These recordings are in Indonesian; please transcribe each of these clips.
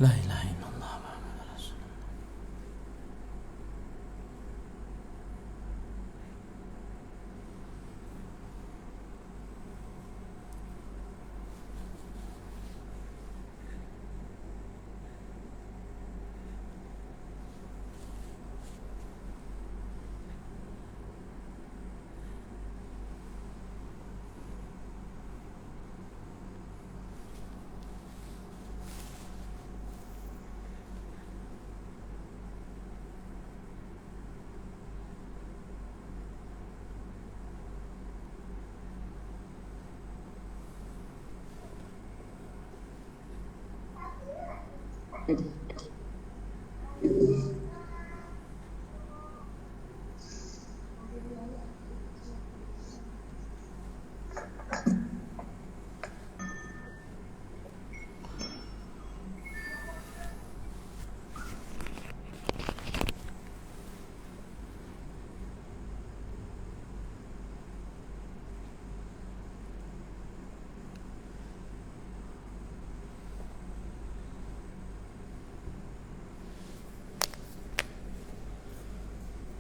La ilaha illallah Muhammadur Rasulullah.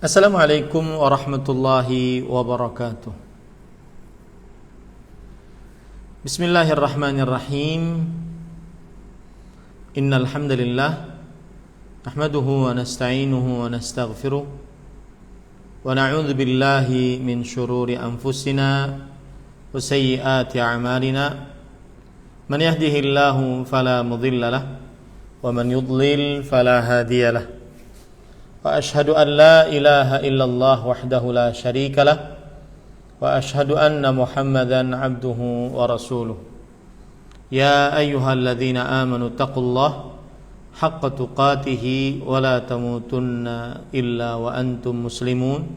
Assalamualaikum warahmatullahi wabarakatuh. Bismillahirrahmanirrahim. Innal hamdalillah nahmaduhu wa nasta'inuhu wa nastaghfiruh wa na'udzu billahi min shururi anfusina wa sayyiati a'malina. Man yahdihillahu fala mudilla lahu wa man yudlil fala hadiya lahu. Wa ashhadu an la ilaha illallah wahdahu la syarika lah wa ashhadu anna Muhammadan abduhu wa rasuluh. Ya ayyuhalladzina amanu taqullaha haqqa tuqatih wa la tamutunna illa wa antum muslimun.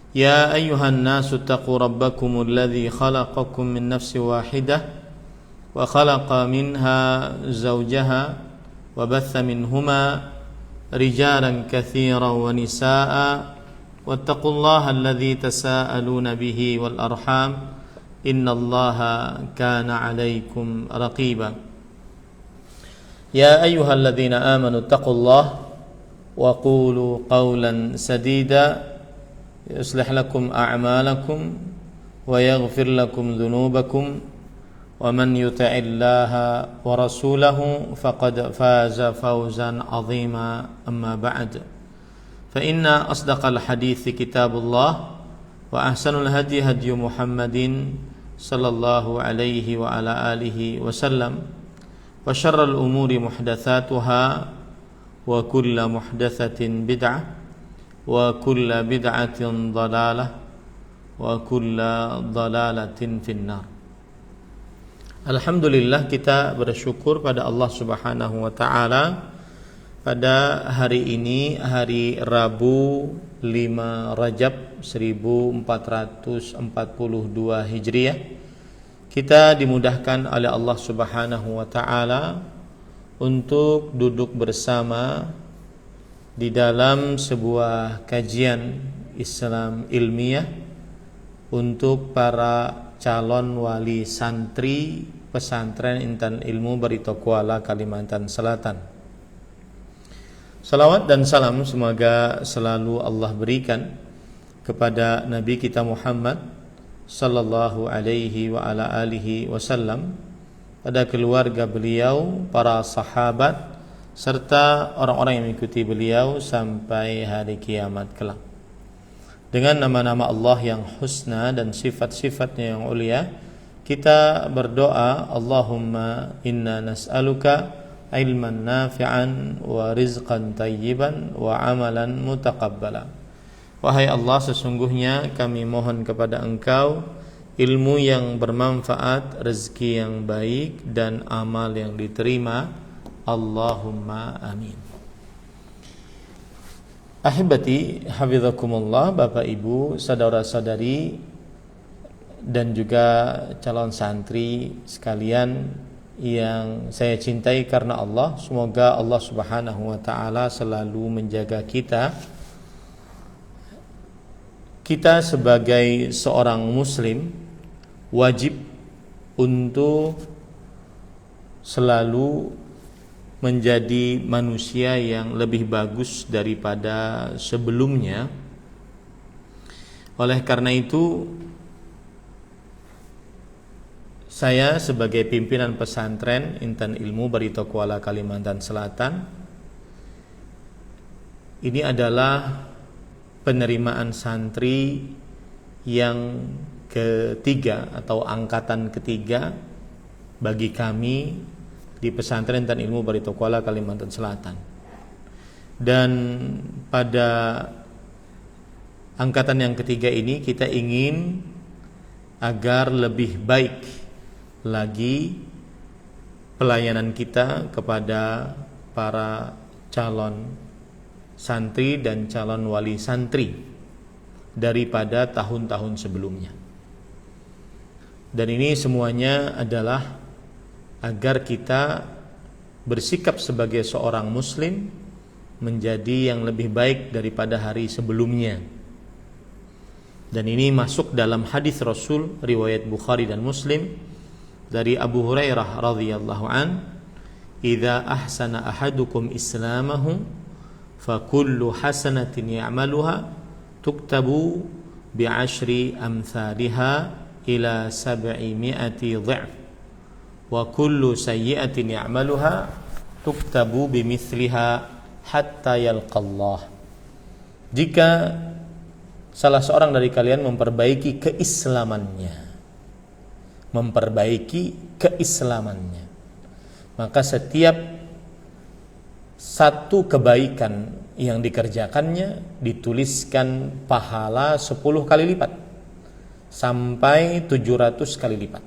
Ya ayyuhan nasu taqu rabbakumul ladzi khalaqakum min nafsin wahidah wa khalaqa minha zawjaha wa batha minhuma rijalan katsiran wa nisaa'a wattaqullaha alladzi tasaaluna bihi wal arham innallaha kana 'alaikum raqiba. Ya ayyuhalladzina amanu taqullaha wa qulu qawlan sadida yuslih lakum a'malakum wa yaghfir lakum dhunubakum wa man yuti'illaha wa rasulahu faqad faza fawzan 'azima. Amma ba'd. Fa inna asdaqal hadithi kitabullah wa ahsanul hadi hadi Muhammadin sallallahu alaihi wa ala alihi wasallam wa syarrul umuri muhdatsatuha wa kullu muhdatsatin bid'ah wa kullu bid'atin dhalalah wa kullu dhalalatin finnar. Alhamdulillah, kita bersyukur pada Allah Subhanahu wa taala pada hari ini, hari Rabu 5 Rajab 1442 Hijriah. Kita dimudahkan oleh Allah Subhanahu wa taala untuk duduk bersama di dalam sebuah kajian Islam ilmiah untuk para calon wali santri pesantren Intan Ilmu Barito Kuala, Kalimantan Selatan. Salawat dan salam semoga selalu Allah berikan kepada Nabi kita Muhammad sallallahu alaihi wa ala alihi wasallam, pada keluarga beliau, para sahabat, serta orang-orang yang mengikuti beliau sampai hari kiamat kelak. Dengan nama-nama Allah yang husna dan sifat-sifatnya yang ulia, kita berdoa, Allahumma inna nas'aluka ilman nafi'an wa rizqan tayyiban wa amalan mutaqabbala. Wahai Allah, sesungguhnya kami mohon kepada Engkau ilmu yang bermanfaat, rezeki yang baik, dan amal yang diterima. Allahumma amin. Ahibati hafizakumullah, Bapak Ibu, saudara-saudari dan juga calon santri sekalian yang saya cintai karena Allah. Semoga Allah Subhanahu wa taala selalu menjaga kita. Kita sebagai seorang muslim wajib untuk selalu menjadi manusia yang lebih bagus daripada sebelumnya. Oleh karena itu, saya sebagai pimpinan pesantren Intan Ilmu Barito Kuala Kalimantan Selatan, ini adalah penerimaan santri yang ketiga atau angkatan ketiga bagi kami di pesantren Intan Ilmu Barito Kuala Kalimantan Selatan. Dan pada angkatan yang ketiga ini kita ingin agar lebih baik lagi pelayanan kita kepada para calon santri dan calon wali santri daripada tahun-tahun sebelumnya. Dan ini semuanya adalah agar kita bersikap sebagai seorang muslim menjadi yang lebih baik daripada hari sebelumnya. Dan ini masuk dalam hadis Rasul riwayat Bukhari dan Muslim dari Abu Hurairah radhiyallahu an, "Idza ahsana ahadukum islamahu fa kullu hasanatin ya'maluha tuktabu bi'ashri amsalha ila 700 dha'f wa kullu sayyi'atin ya'maluha tuktabu bimithliha hatta yalqallah." Jika salah seorang dari kalian memperbaiki keislamannya, maka setiap satu kebaikan yang dikerjakannya dituliskan pahala 10 kali lipat sampai 700 kali lipat.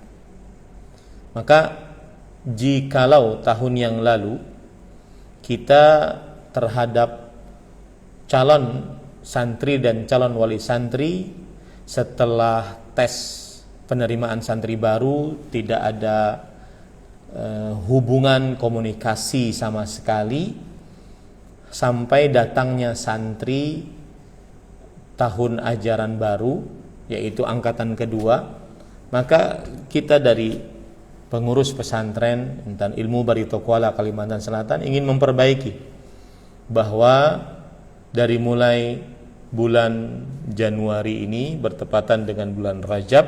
Maka jikalau tahun yang lalu kita terhadap calon santri dan calon wali santri setelah tes penerimaan santri baru tidak ada hubungan komunikasi sama sekali sampai datangnya santri tahun ajaran baru, yaitu angkatan kedua, maka kita dari pengurus pesantren Intan Ilmu Barito Kuala Kalimantan Selatan ingin memperbaiki bahwa dari mulai bulan Januari ini bertepatan dengan bulan Rajab,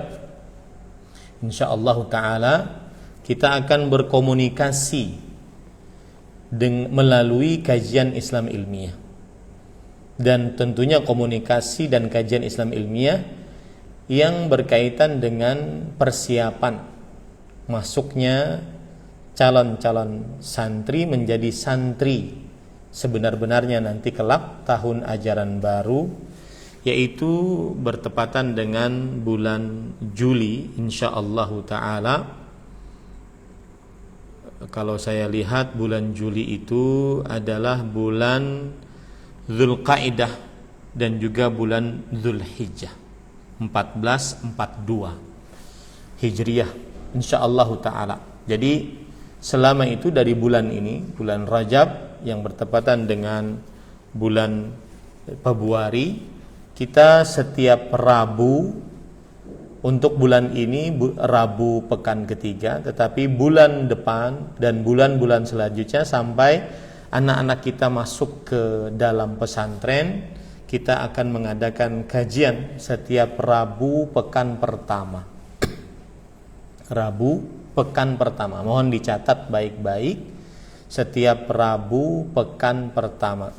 insyaallah ta'ala kita akan berkomunikasi melalui kajian Islam ilmiah. Dan tentunya komunikasi dan kajian Islam ilmiah yang berkaitan dengan persiapan masuknya calon-calon santri menjadi santri sebenar-benarnya nanti kelak tahun ajaran baru, yaitu bertepatan dengan bulan Juli insyaallah ta'ala. Kalau saya lihat bulan Juli itu adalah bulan Dzulqa'dah dan juga bulan Dzulhijjah 1442 Hijriah insyaallah ta'ala. Jadi selama itu dari bulan ini, bulan Rajab yang bertepatan dengan bulan Februari, kita setiap Rabu, untuk bulan ini Rabu pekan ketiga, tetapi bulan depan dan bulan-bulan selanjutnya sampai anak-anak kita masuk ke dalam pesantren, kita akan mengadakan kajian setiap Rabu pekan pertama. Rabu pekan pertama, mohon dicatat baik-baik, setiap Rabu pekan pertama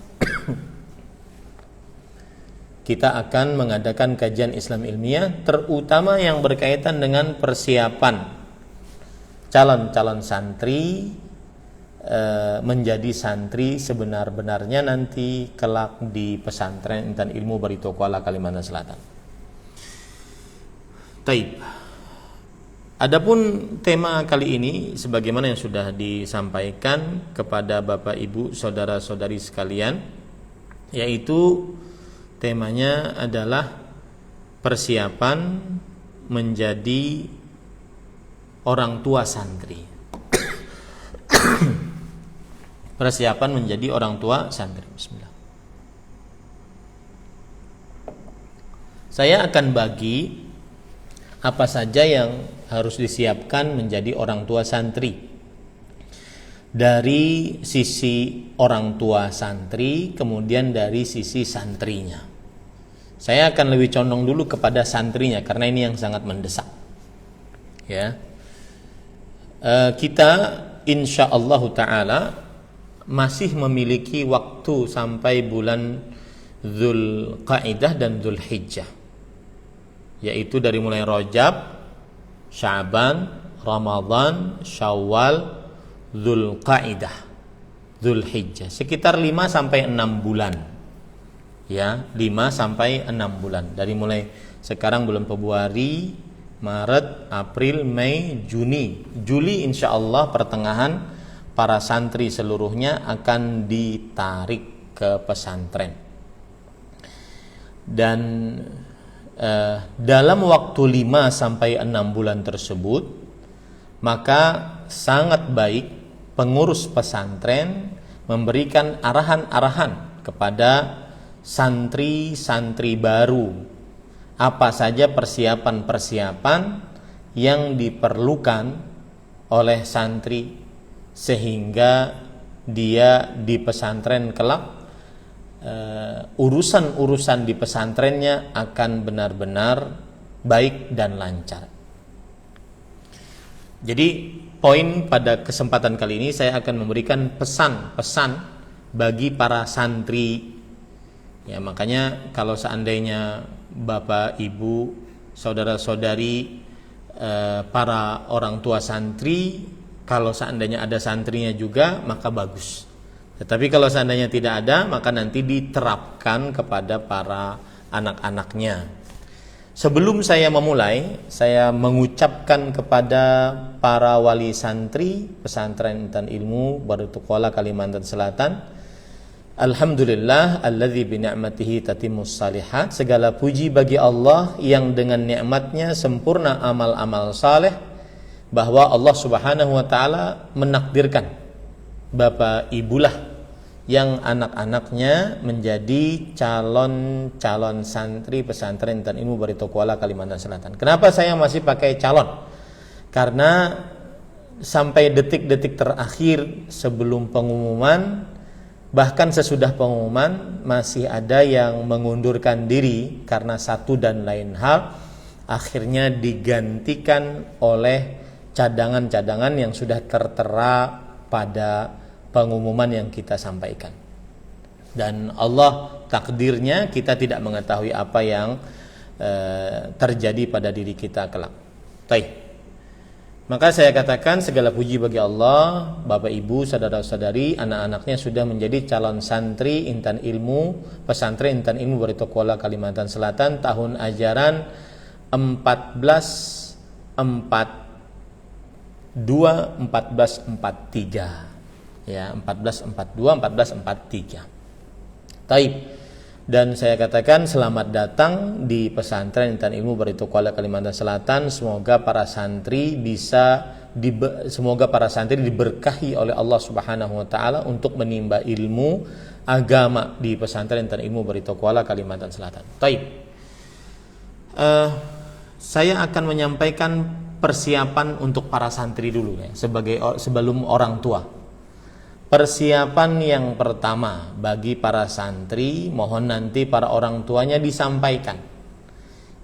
kita akan mengadakan kajian Islam ilmiah, terutama yang berkaitan dengan persiapan calon-calon santri menjadi santri sebenar-benarnya nanti kelak di pesantren Intan Ilmu Barito Kuala Kalimantan Selatan. Taib. Adapun tema kali ini sebagaimana yang sudah disampaikan kepada Bapak Ibu saudara-saudari sekalian, yaitu temanya adalah persiapan menjadi orang tua santri. Persiapan menjadi orang tua santri. Bismillah. Saya akan bagi apa saja yang harus disiapkan menjadi orang tua santri. dari sisi orang tua santri, kemudian dari sisi santrinya. Saya akan lebih condong dulu kepada santrinya karena ini yang sangat mendesak. Ya, kita insya Allah Taala masih memiliki waktu sampai bulan Dzulqa'dah dan Dzulhijjah, yaitu dari mulai Rajab, Sya'ban, Ramadan, Syawal, Dzulqa'dah, Dzulhijjah, sekitar 5 sampai 6 bulan. Ya, 5 sampai 6 bulan. Dari mulai sekarang bulan Februari, Maret, April, Mei, Juni, Juli insyaallah pertengahan para santri seluruhnya akan ditarik ke pesantren. Dan dalam waktu 5 sampai 6 bulan tersebut, maka sangat baik pengurus pesantren memberikan arahan-arahan kepada santri-santri baru apa saja persiapan-persiapan yang diperlukan oleh santri sehingga dia di pesantren kelak urusan-urusan di pesantrennya akan benar-benar baik dan lancar. Jadi poin pada kesempatan kali ini saya akan memberikan pesan-pesan bagi para santri. Ya, makanya kalau seandainya Bapak, Ibu, saudara-saudari, para orang tua santri, kalau seandainya ada santrinya juga maka bagus. Tetapi kalau seandainya tidak ada, maka nanti diterapkan kepada para anak-anaknya. Sebelum saya memulai, saya mengucapkan kepada para wali santri pesantren Intan Ilmu Barutukola Kalimantan Selatan, alhamdulillah alladzi bi ni'matihi tatimmus shalihat. Segala puji bagi Allah yang dengan nikmatnya sempurna amal-amal saleh, bahwa Allah Subhanahu wa taala menakdirkan Bapak Ibulah yang anak-anaknya menjadi calon santri pesantren Intan Ilmu Baritokuala Kalimantan Selatan. Kenapa saya masih pakai calon? Karena sampai detik-detik terakhir sebelum pengumuman, bahkan sesudah pengumuman, masih ada yang mengundurkan diri karena satu dan lain hal, akhirnya digantikan oleh cadangan-cadangan yang sudah tertera pada pengumuman yang kita sampaikan. Dan Allah takdirnya kita tidak mengetahui apa yang terjadi pada diri kita kelak. Baik. Maka saya katakan segala puji bagi Allah, Bapak Ibu, saudara-saudari, anak-anaknya sudah menjadi calon santri Intan Ilmu, pesantren Intan Ilmu Baritokuala Kalimantan Selatan tahun ajaran 1443. Ya, 1442, 1443. Taib. Dan saya katakan selamat datang di pesantren Intan Ilmu Baritokuala Kalimantan Selatan. Semoga para santri diberkahi oleh Allah Subhanahu wa taala untuk menimba ilmu agama di pesantren Intan Ilmu Baritokuala Kalimantan Selatan. Taib. Saya akan menyampaikan persiapan untuk para santri dulu ya, sebelum orang tua. Persiapan yang pertama bagi para santri, mohon nanti para orang tuanya disampaikan.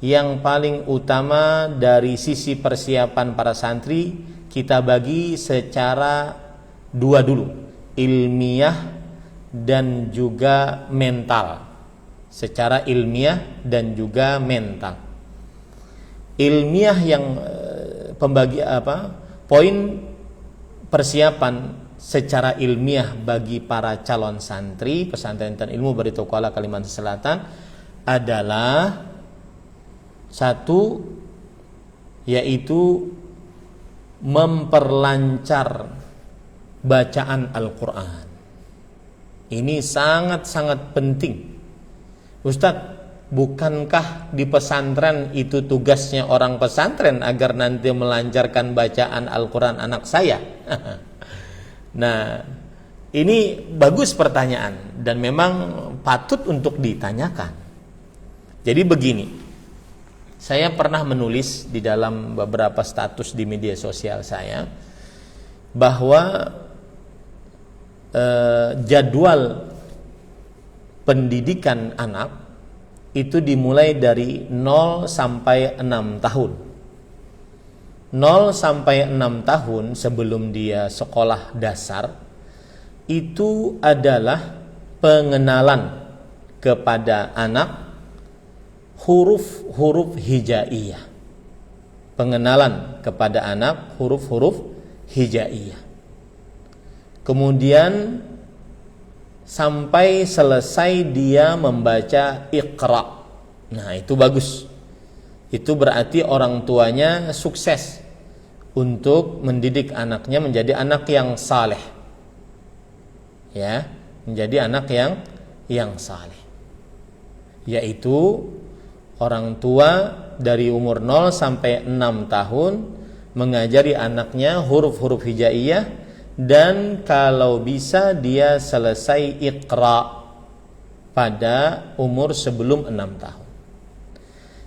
Yang paling utama dari sisi persiapan para santri, kita bagi secara dua dulu, ilmiah dan juga mental. Secara ilmiah dan juga mental. Ilmiah yang poin persiapan secara ilmiah bagi para calon santri pesantren Intan Ilmu Baritokuala Kalimantan Selatan adalah satu, yaitu memperlancar bacaan Al-Quran. Ini sangat-sangat penting. Ustadz, bukankah di pesantren itu tugasnya orang pesantren agar nanti melancarkan bacaan Al-Quran anak saya? Nah, ini bagus pertanyaan dan memang patut untuk ditanyakan. Jadi begini, saya pernah menulis di dalam beberapa status di media sosial saya bahwa jadwal pendidikan anak itu dimulai dari 0 sampai 6 tahun. 0 sampai 6 tahun sebelum dia sekolah dasar itu adalah pengenalan kepada anak huruf-huruf hijaiyah. Pengenalan kepada anak huruf-huruf hijaiyah. Kemudian sampai selesai dia membaca Iqra. Nah, itu bagus. Itu berarti orang tuanya sukses untuk mendidik anaknya menjadi anak yang saleh. Ya, menjadi anak yang saleh. Yaitu orang tua dari umur 0 sampai 6 tahun mengajari anaknya huruf-huruf hijaiyah, dan kalau bisa dia selesai Iqra pada umur sebelum 6 tahun.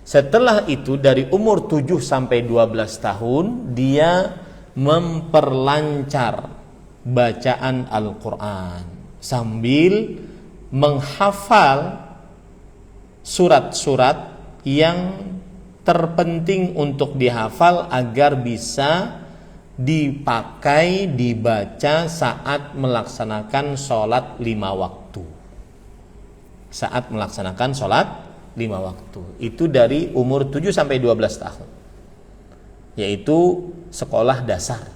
Setelah itu dari umur 7 sampai 12 tahun dia memperlancar bacaan Al-Quran sambil menghafal surat-surat yang terpenting untuk dihafal agar bisa dipakai, dibaca saat melaksanakan sholat 5 waktu. Saat melaksanakan sholat 5 waktu. Itu dari umur 7 sampai 12 tahun. Yaitu sekolah dasar.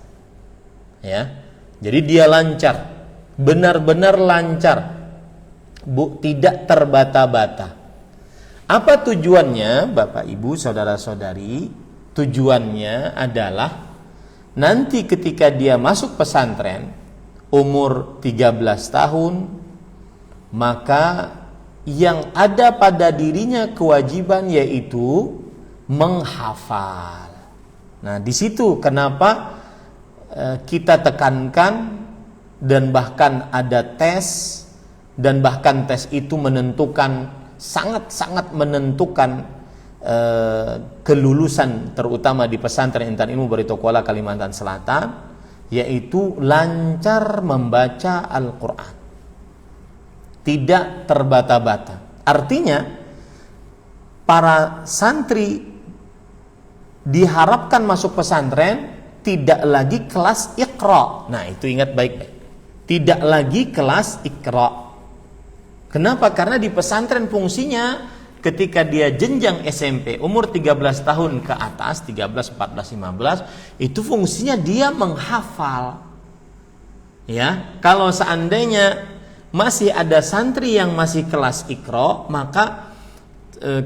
Ya. Jadi dia lancar. Benar-benar lancar. Tidak terbata-bata. Apa tujuannya, Bapak Ibu, saudara-saudari? Tujuannya adalah nanti ketika dia masuk pesantren umur 13 tahun, maka yang ada pada dirinya kewajiban yaitu menghafal. Nah, di situ kenapa kita tekankan dan bahkan ada tes, dan bahkan tes itu menentukan, sangat-sangat menentukan kelulusan terutama di pesantren Intan Ilmu Barito Kuala Kalimantan Selatan, yaitu lancar membaca Al-Quran, tidak terbata-bata. Artinya para santri diharapkan masuk pesantren tidak lagi kelas Iqra. Nah, itu ingat baik-baik, tidak lagi kelas Iqra. Kenapa? Karena di pesantren fungsinya ketika dia jenjang SMP umur 13 tahun ke atas, 13, 14, 15, itu fungsinya dia menghafal. Ya, kalau seandainya masih ada santri yang masih kelas Iqra, maka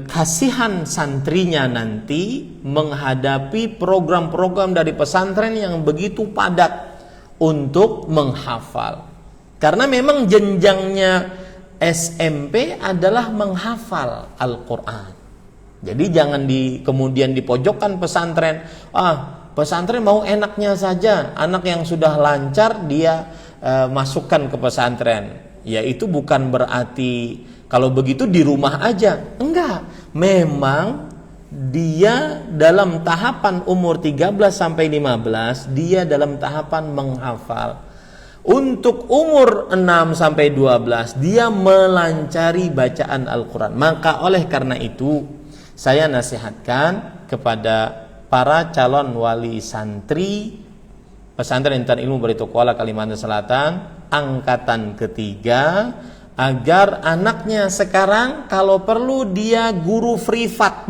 kasihan santrinya nanti menghadapi program-program dari pesantren yang begitu padat untuk menghafal. Karena memang jenjangnya SMP adalah menghafal Al-Quran. Jadi jangan kemudian dipojokkan pesantren. Pesantren mau enaknya saja, anak yang sudah lancar dia masukkan ke pesantren. Ya, itu bukan berarti kalau begitu di rumah aja. Enggak, memang dia dalam tahapan umur 13 sampai 15 dia dalam tahapan menghafal. Untuk umur 6 sampai 12 dia melancari bacaan Al-Quran. Maka oleh karena itu saya nasihatkan kepada para calon wali santri pesantren Intan Ilmu Barito Kuala Kalimantan Selatan angkatan ketiga, agar anaknya sekarang kalau perlu dia guru privat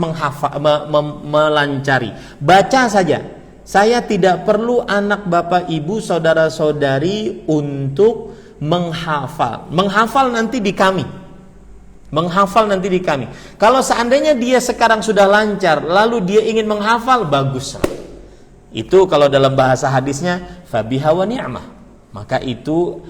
melancari, baca saja. Saya tidak perlu anak bapak ibu saudara-saudari untuk menghafal. Menghafal nanti di kami. Kalau seandainya dia sekarang sudah lancar, lalu dia ingin menghafal, bagus. Itu kalau dalam bahasa hadisnya fabiha wa ni'mah. Maka itu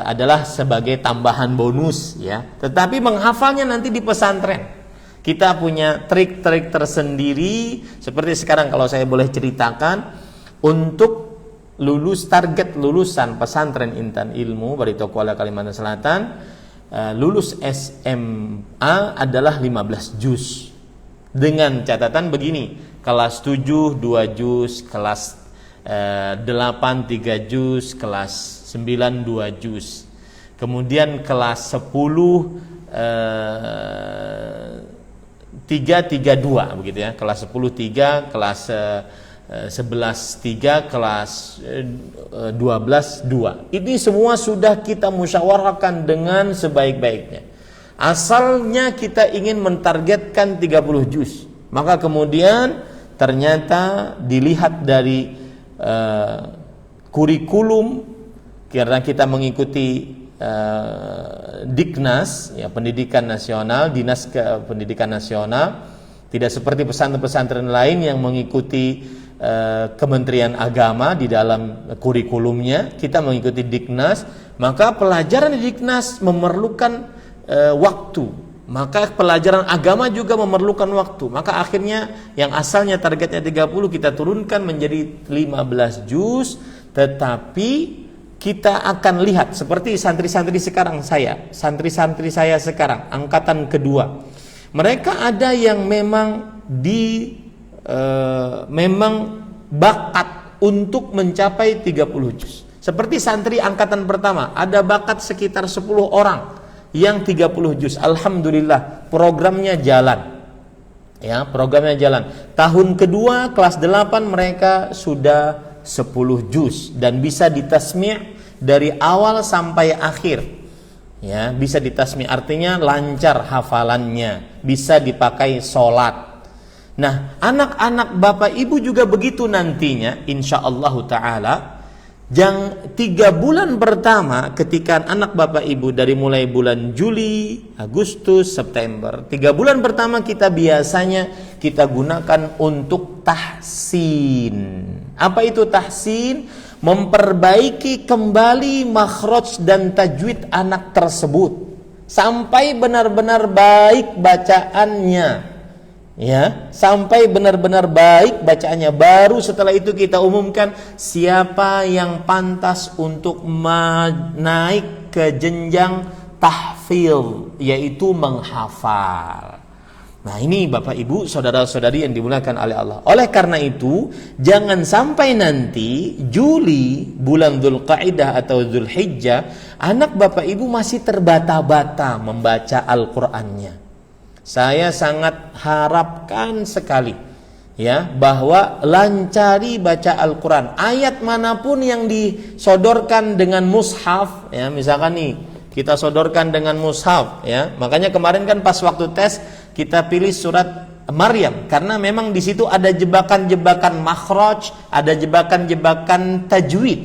adalah sebagai tambahan bonus, ya. Tetapi menghafalnya nanti di pesantren. Kita punya trik-trik tersendiri, seperti sekarang kalau saya boleh ceritakan, untuk target lulusan pesantren Intan Ilmu Barito Kuala Kalimantan Selatan, lulus SMA adalah 15 juz. Dengan catatan begini, kelas 7 2 juz, kelas 8 3 juz, kelas 9 2 juz. Kemudian kelas 10 3 3 2 begitu ya. Kelas 10 3, kelas 11 3, kelas 12 2. Ini semua sudah kita musyawarahkan dengan sebaik-baiknya. Asalnya kita ingin mentargetkan 30 juz. Maka kemudian ternyata dilihat dari kurikulum, karena kita mengikuti Diknas, ya, Pendidikan Nasional, Dinas Pendidikan Nasional, tidak seperti pesantren-pesantren lain yang mengikuti Kementerian Agama di dalam kurikulumnya. Kita mengikuti Diknas, maka pelajaran di Diknas memerlukan waktu, maka pelajaran agama juga memerlukan waktu. Maka akhirnya yang asalnya targetnya 30 kita turunkan menjadi 15 juz, tetapi kita akan lihat seperti santri-santri saya sekarang angkatan kedua. Mereka ada yang memang memang bakat untuk mencapai 30 juz. Seperti santri angkatan pertama, ada bakat sekitar 10 orang yang 30 juz. Alhamdulillah, programnya jalan. Ya, programnya jalan. Tahun kedua kelas 8 mereka sudah 10 juz dan bisa ditasmi' dari awal sampai akhir. Ya, bisa ditasmi' artinya lancar hafalannya, bisa dipakai sholat. Nah, anak-anak Bapak Ibu juga begitu nantinya, insyaallah ta'ala. Yang 3 bulan pertama ketika anak Bapak Ibu dari mulai bulan Juli, Agustus, September, 3 bulan pertama kita biasanya kita gunakan untuk tahsin. Apa itu tahsin? Memperbaiki kembali makhraj dan tajwid anak tersebut sampai benar-benar baik bacaannya. Ya, sampai benar-benar baik bacaannya. Baru setelah itu kita umumkan siapa yang pantas untuk naik ke jenjang tahfidz, yaitu menghafal. Nah, ini Bapak Ibu, saudara-saudari yang dimuliakan oleh Allah. Oleh karena itu, jangan sampai nanti Juli, bulan Dzulqa'dah atau Dzulhijjah, anak Bapak Ibu masih terbata-bata membaca Al-Qur'annya. Saya sangat harapkan sekali, ya, bahwa lancari baca Al-Quran. Ayat manapun yang disodorkan dengan mushaf, ya, misalkan nih kita sodorkan dengan mushaf, ya. Makanya kemarin kan pas waktu tes kita pilih surat Maryam karena memang di situ ada jebakan-jebakan makhraj, ada jebakan-jebakan tajwid,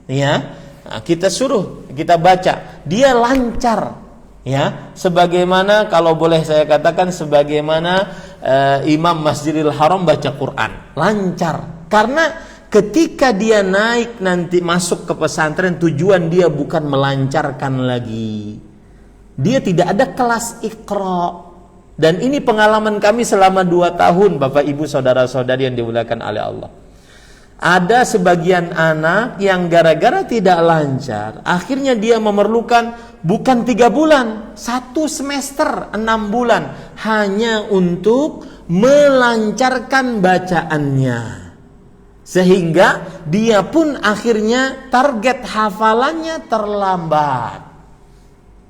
ya. Nah, kita suruh kita baca, dia lancar. Ya, sebagaimana kalau boleh saya katakan sebagaimana Imam Masjidil Haram baca Quran, lancar. Karena ketika dia naik nanti masuk ke pesantren, tujuan dia bukan melancarkan lagi. Dia tidak ada kelas Iqra. Dan ini pengalaman kami selama 2 tahun, Bapak Ibu saudara-saudari yang dimuliakan oleh Allah. Ada sebagian anak yang gara-gara tidak lancar, akhirnya dia memerlukan bukan 3 bulan, 1 semester, 6 bulan hanya untuk melancarkan bacaannya. Sehingga dia pun akhirnya target hafalannya terlambat.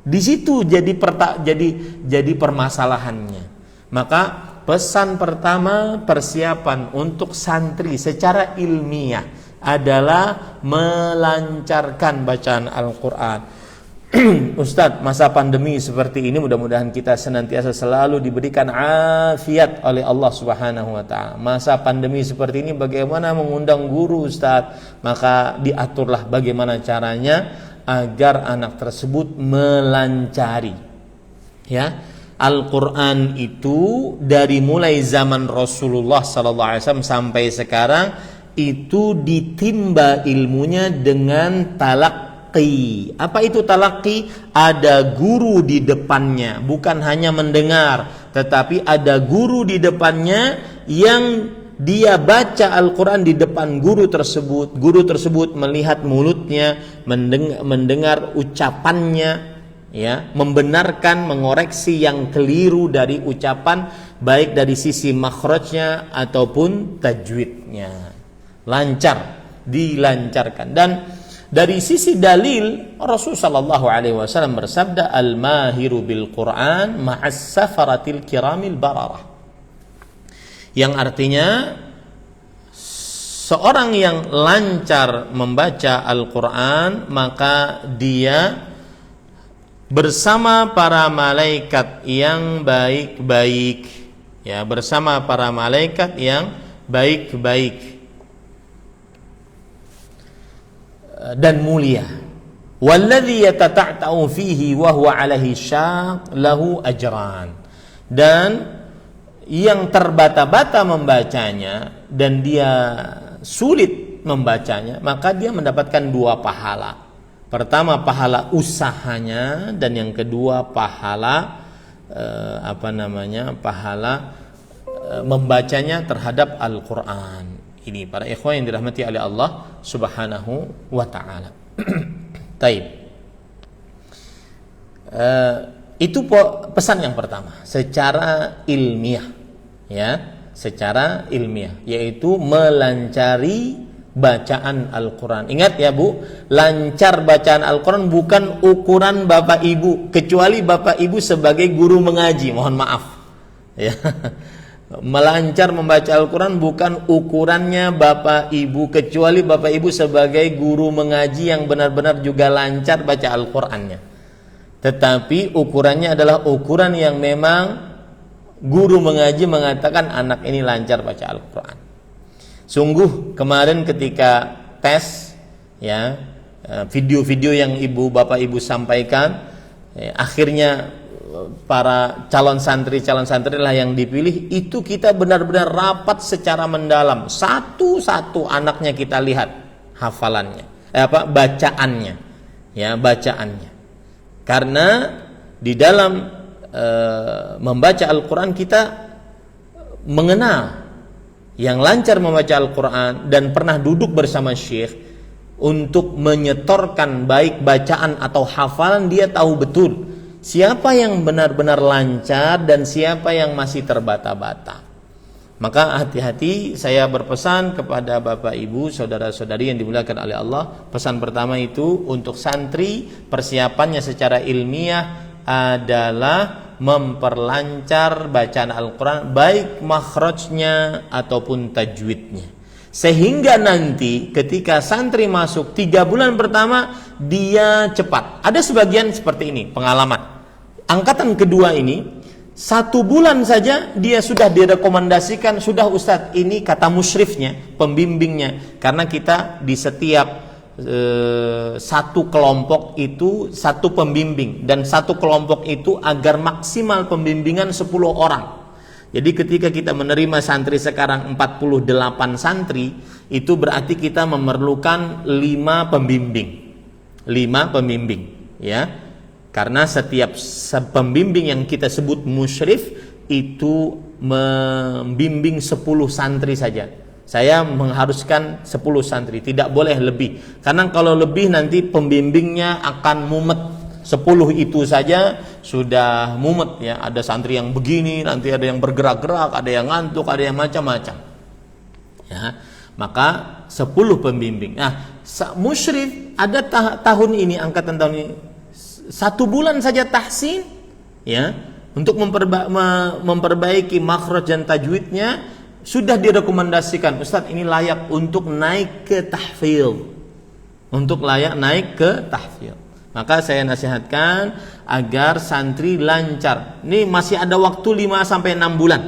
Di situ jadi permasalahannya. Maka pesan pertama, persiapan untuk santri secara ilmiah adalah melancarkan bacaan Al-Quran. Ustadz, masa pandemi seperti ini mudah-mudahan kita senantiasa selalu diberikan afiat oleh Allah Subhanahu wa taala. Masa pandemi seperti ini bagaimana mengundang guru, Ustadz? Maka diaturlah bagaimana caranya agar anak tersebut melancari. Ya. Al-Quran itu dari mulai zaman Rasulullah SAW sampai sekarang itu ditimba ilmunya dengan talaqi. Apa itu talaqi? Ada guru di depannya, bukan hanya mendengar, tetapi ada guru di depannya yang dia baca Al-Quran di depan guru tersebut. Guru tersebut melihat mulutnya, mendengar ucapannya, ya, membenarkan, mengoreksi yang keliru dari ucapan, baik dari sisi makhrajnya ataupun tajwidnya. Lancar. dilancarkan. Dan dari sisi dalil, Rasul sallallahu alaihi wasallam bersabda, al-mahiru bil Quran ma'as safaratil kiramil bararah, yang artinya seorang yang lancar membaca Al-Quran maka dia bersama para malaikat yang baik-baik, ya, bersama para malaikat yang baik-baik dan mulia. Walladzi yatata'u fihi wa huwa 'alaihi syaq lahu ajran. Dan yang terbata-bata membacanya dan dia sulit membacanya, maka dia mendapatkan 2 pahala. Pertama pahala usahanya, dan yang kedua pahala pahala membacanya terhadap Al-Quran. Ini para ikhwan yang dirahmati oleh Allah Subhanahu wa ta'ala. Taib. Itu pesan yang pertama secara ilmiah, ya, secara ilmiah, yaitu melancari bacaan Al-Quran. Ingat ya Bu, lancar bacaan Al-Quran bukan ukuran Bapak Ibu, kecuali Bapak Ibu sebagai guru mengaji, mohon maaf ya. Melancar membaca Al-Quran bukan ukurannya Bapak Ibu, kecuali Bapak Ibu sebagai guru mengaji yang benar-benar juga lancar baca Al-Qurannya. Tetapi ukurannya adalah ukuran yang memang guru mengaji mengatakan anak ini lancar baca Al-Quran. Sungguh kemarin ketika tes, ya, video-video yang Bapak Ibu sampaikan, akhirnya para calon santri lah yang dipilih. Itu kita benar-benar rapat secara mendalam, satu-satu anaknya kita lihat hafalannya, bacaannya, ya, bacaannya. Karena di dalam membaca Al-Quran kita mengenal yang lancar membaca Al-Quran dan pernah duduk bersama syekh untuk menyetorkan baik bacaan atau hafalan. Dia tahu betul siapa yang benar-benar lancar dan siapa yang masih terbata-bata. Maka hati-hati, saya berpesan kepada Bapak Ibu, saudara-saudari yang dimuliakan oleh Allah. Pesan pertama itu untuk santri, persiapannya secara ilmiah adalah memperlancar bacaan Al-Quran, baik makhrajnya ataupun tajwidnya, sehingga nanti ketika santri masuk 3 bulan pertama dia cepat. Ada sebagian seperti ini pengalaman, angkatan kedua ini 1 bulan saja dia sudah direkomendasikan, sudah Ustadz, ini kata musyrifnya, pembimbingnya, karena kita di setiap satu kelompok itu 1 pembimbing, dan 1 kelompok itu agar maksimal pembimbingan 10 orang. Jadi ketika kita menerima santri sekarang 48 santri, itu berarti kita memerlukan 5 pembimbing. 5 pembimbing, ya. Karena setiap pembimbing yang kita sebut musyrif itu membimbing 10 santri saja. Saya mengharuskan 10 santri, tidak boleh lebih. Karena kalau lebih nanti pembimbingnya akan mumet. 10 itu saja sudah mumet, ya. Ada santri yang begini, nanti ada yang bergerak-gerak, ada yang ngantuk, ada yang macam-macam. Ya, maka 10 pembimbing. Nah, musyrif ada tahun ini, angkatan tahun ini 1 bulan saja tahsin, ya, untuk memperbaiki makhraj dan tajwidnya, sudah direkomendasikan, Ustadz ini layak untuk naik ke tahfidz, Maka saya nasihatkan agar santri lancar. Ini masih ada waktu 5-6 bulan.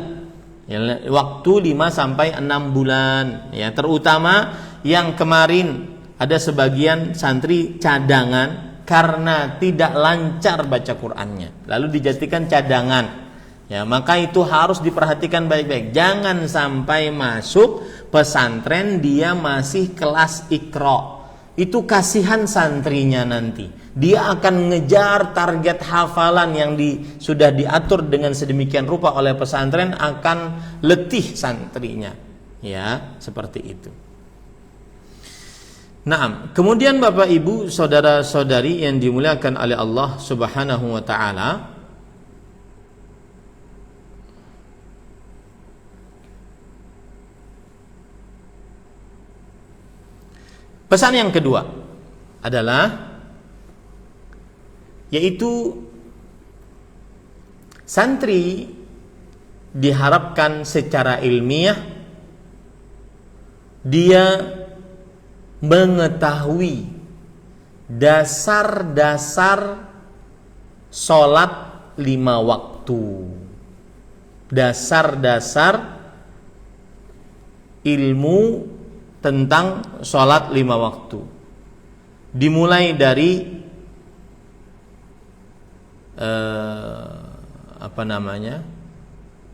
Ya, waktu 5-6 bulan, ya, terutama yang kemarin ada sebagian santri cadangan karena tidak lancar baca Qur'annya, lalu dijadikan cadangan. Ya, maka itu harus diperhatikan baik-baik. Jangan sampai masuk pesantren dia masih kelas Iqra. Itu kasihan santrinya nanti. Dia akan ngejar target hafalan yang sudah diatur dengan sedemikian rupa oleh pesantren, akan letih santrinya. Ya, seperti itu. Nah, kemudian Bapak Ibu, saudara-saudari yang dimuliakan oleh Allah Subhanahu wa taala, Pesan yang kedua adalah yaitu santri diharapkan secara ilmiah dia mengetahui dasar-dasar sholat 5 waktu, dasar-dasar ilmu tentang sholat 5 waktu, dimulai dari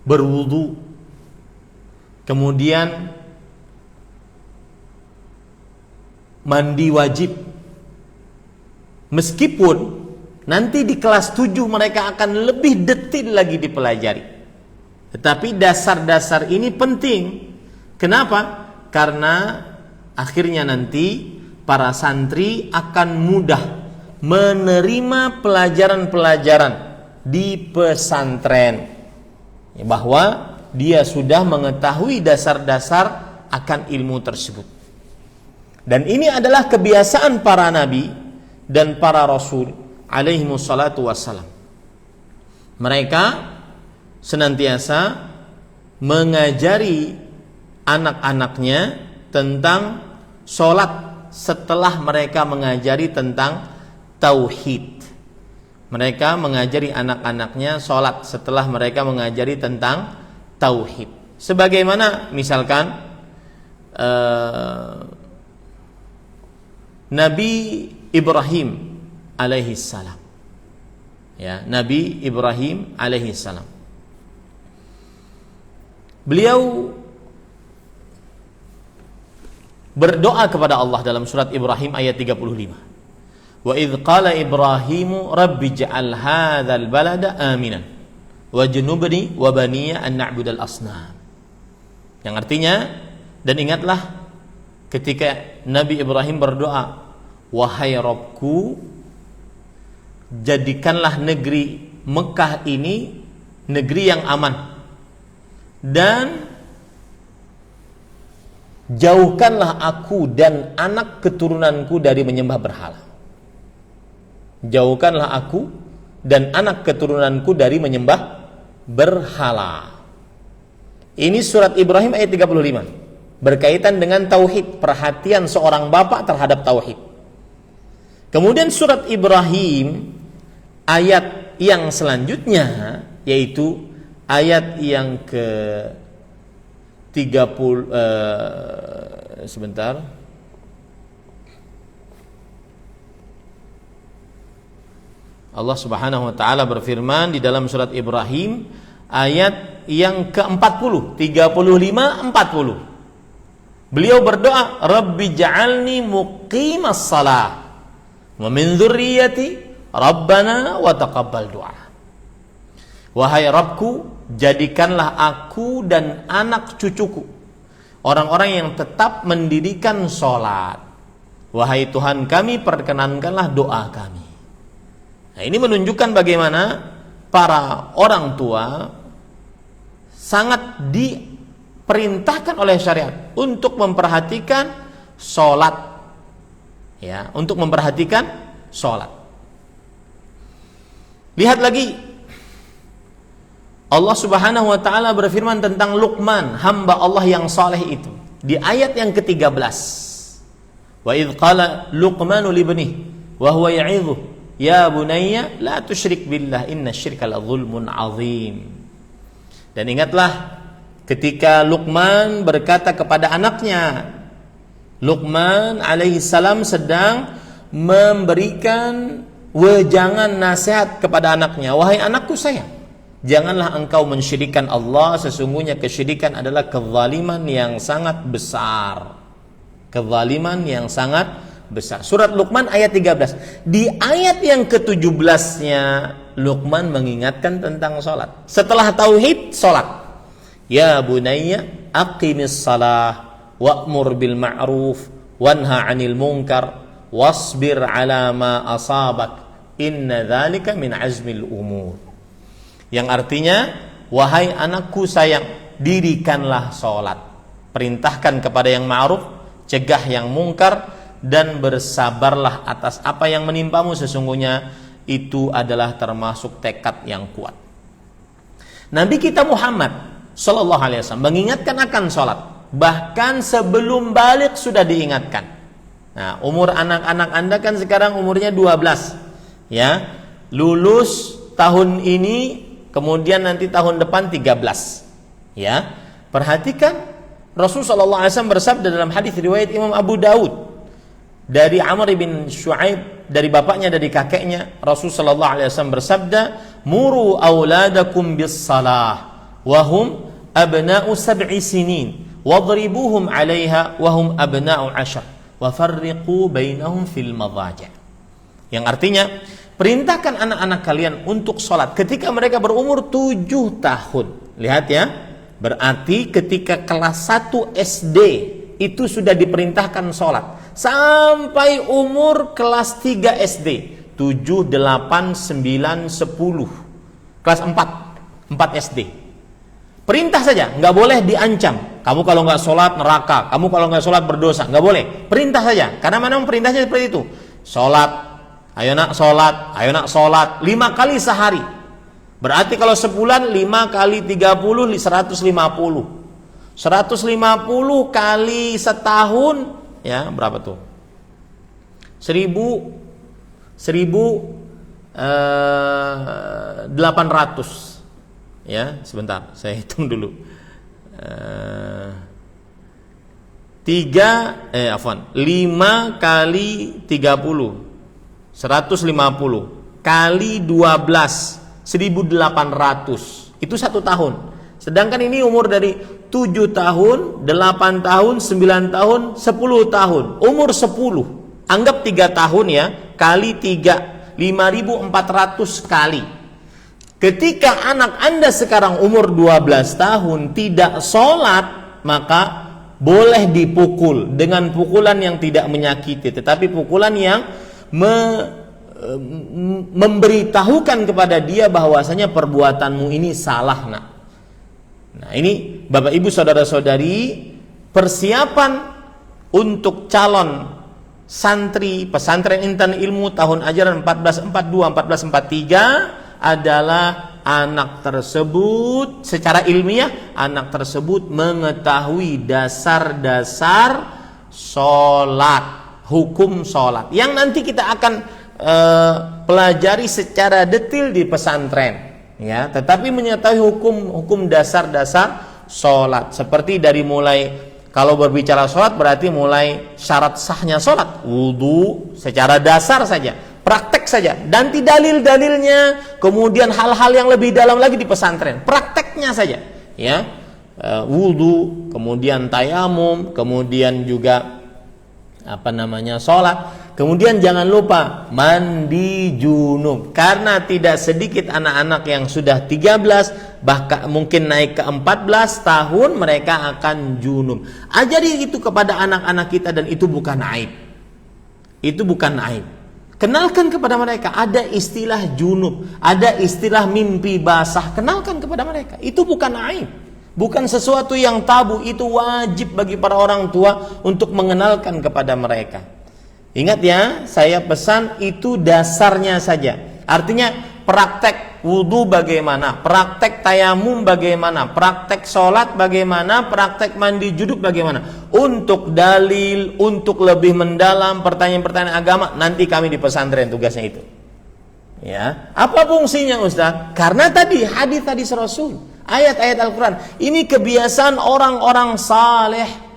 berwudu, kemudian mandi wajib. Meskipun nanti di kelas 7 mereka akan lebih detail lagi dipelajari, tetapi dasar-dasar ini penting. Kenapa? Karena akhirnya nanti para santri akan mudah menerima pelajaran-pelajaran di pesantren, bahwa dia sudah mengetahui dasar-dasar akan ilmu tersebut. Dan ini adalah kebiasaan para nabi dan para rasul alaihi wassalatu wassalam. Mereka senantiasa mengajari anak-anaknya tentang sholat setelah mereka mengajari tentang tauhid. Mereka mengajari anak-anaknya sholat setelah mereka mengajari tentang tauhid. Sebagaimana misalkan Nabi Ibrahim alaihi salam. Ya, Nabi Ibrahim alaihi salam. Beliau berdoa kepada Allah dalam surat Ibrahim ayat 35. Wa idz qala Ibrahimu rabbi ja'al hadzal balada aminan wajnubni wa baniya an na'budal asnam. Yang artinya, dan ingatlah ketika Nabi Ibrahim berdoa, wahai Rabbku, jadikanlah negeri Mekah ini negeri yang aman, dan jauhkanlah aku dan anak keturunanku dari menyembah berhala. Jauhkanlah aku dan anak keturunanku dari menyembah berhala. Ini surat Ibrahim ayat 35, berkaitan dengan tauhid, perhatian seorang bapak terhadap tauhid. Kemudian surat Ibrahim ayat yang selanjutnya, yaitu ayat yang ke 30 Allah Subhanahu wa taala berfirman di dalam surat Ibrahim ayat yang ke-40, 35-40. Beliau berdoa, Rabbi ja'alni muqimas shalah wa min dzurriyyati Rabbana wa taqabbal du'a. Wahai Rabbku, jadikanlah aku dan anak cucuku orang-orang yang tetap mendirikan sholat. Wahai Tuhan kami, perkenankanlah doa kami. Nah, ini menunjukkan bagaimana para orang tua sangat diperintahkan oleh syariat untuk memperhatikan sholat, ya, untuk memperhatikan sholat. Lihat lagi, Allah Subhanahu wa taala berfirman tentang Luqman, hamba Allah yang saleh itu, di ayat yang ke-13. Wa idz qala Luqmanu libnihi wa huwa ya'idhu ya bunayya la tusyrik billah innasyirka la dzulmun azim. Dan ingatlah ketika Luqman berkata kepada anaknya, Luqman alaihi salam sedang memberikan wejangan nasihat kepada anaknya, wahai anakku sayang, janganlah engkau mensyirikkan Allah, sesungguhnya kesyirikan adalah kezaliman yang sangat besar. Kezaliman yang sangat besar. Surat Luqman ayat 13. Di ayat yang ke-17-nya Luqman mengingatkan tentang salat. Setelah tauhid, salat. Ya bunayya aqimis salah wa'mur bil ma'ruf wanha 'anil munkar wasbir 'ala ma asabak inna dzalika min azmil umur. Yang artinya, wahai anakku sayang, dirikanlah sholat, perintahkan kepada yang ma'ruf, cegah yang mungkar, dan bersabarlah atas apa yang menimpamu, sesungguhnya itu adalah termasuk tekad yang kuat. Nabi kita Muhammad sallallahu alaihi wasallam mengingatkan akan sholat, bahkan sebelum balik sudah diingatkan. Nah, umur anak-anak Anda kan sekarang umurnya 12, ya, lulus tahun ini, kemudian nanti tahun depan 13, ya. Perhatikan Rasul sallallahu alaihi wasallam bersabda dalam hadis riwayat Imam Abu Daud dari Amr bin Shu'aib, dari bapaknya, dari kakeknya, Rasul sallallahu alaihi wasallam bersabda, "Muru auladakum bis-salah wa hum abna'u 7 sinin, wadribuhum 'alaiha wa hum abna'u 10, wa farriqu bainahum fil madhaji'." Yang artinya, perintahkan anak-anak kalian untuk sholat ketika mereka berumur 7 tahun. Lihat ya, berarti ketika kelas 1 SD itu sudah diperintahkan sholat, sampai umur kelas 3 SD, 7, 8, 9, 10, kelas 4 SD. Perintah saja, nggak boleh diancam. Kamu kalau nggak sholat neraka, kamu kalau nggak sholat berdosa, nggak boleh. Perintah saja, karena memang perintahnya seperti itu. Sholat, ayo nak sholat, ayo nak sholat 5 kali sehari. Berarti kalau sebulan 5 kali 30, 150. 150 kali setahun, ya berapa tuh? 1.800. Ya, sebentar, saya hitung dulu. 5 kali 30, 150 kali 12, 1.800. Itu 1 tahun. Sedangkan ini umur dari 7 tahun, 8 tahun, 9 tahun, 10 tahun. Umur 10. Anggap 3 tahun ya, kali 3, 5.400 kali. Ketika anak Anda sekarang umur 12 tahun tidak sholat, maka boleh dipukul dengan pukulan yang tidak menyakiti, tetapi pukulan yang memberitahukan kepada dia bahwasanya perbuatanmu ini salah, nak. Nah, ini Bapak Ibu saudara-saudari, persiapan untuk calon santri pesantren Intan Ilmu tahun ajaran 1442-1443 adalah anak tersebut secara ilmiah, anak tersebut mengetahui dasar-dasar sholat, hukum sholat yang nanti kita akan pelajari secara detail di pesantren, ya. Tetapi mengetahui hukum dasar-dasar sholat, seperti dari mulai, kalau berbicara sholat berarti mulai syarat sahnya sholat, wudu secara dasar saja, praktek saja, nanti dalil-dalilnya, kemudian hal-hal yang lebih dalam lagi di pesantren, prakteknya saja, ya. Wudu, kemudian tayamum, kemudian juga sholat. Kemudian jangan lupa mandi junub, karena tidak sedikit anak-anak yang sudah 13 bahkan mungkin naik ke 14 tahun mereka akan junub. Ajari itu kepada anak-anak kita, dan itu bukan aib. Itu bukan aib. Kenalkan kepada mereka ada istilah junub, ada istilah mimpi basah, kenalkan kepada mereka. Itu bukan aib, bukan sesuatu yang tabu, itu wajib bagi para orang tua untuk mengenalkan kepada mereka. Ingat ya, saya pesan itu dasarnya saja. Artinya praktek wudu bagaimana, praktek tayamum bagaimana, praktek sholat bagaimana, praktek mandi junub bagaimana. Untuk dalil, untuk lebih mendalam pertanyaan-pertanyaan agama, nanti kami di pesantren tugasnya itu. Ya, apa fungsinya Ustaz? Karena tadi hadis Rasul, ayat-ayat Al-Quran. Ini kebiasaan orang-orang saleh.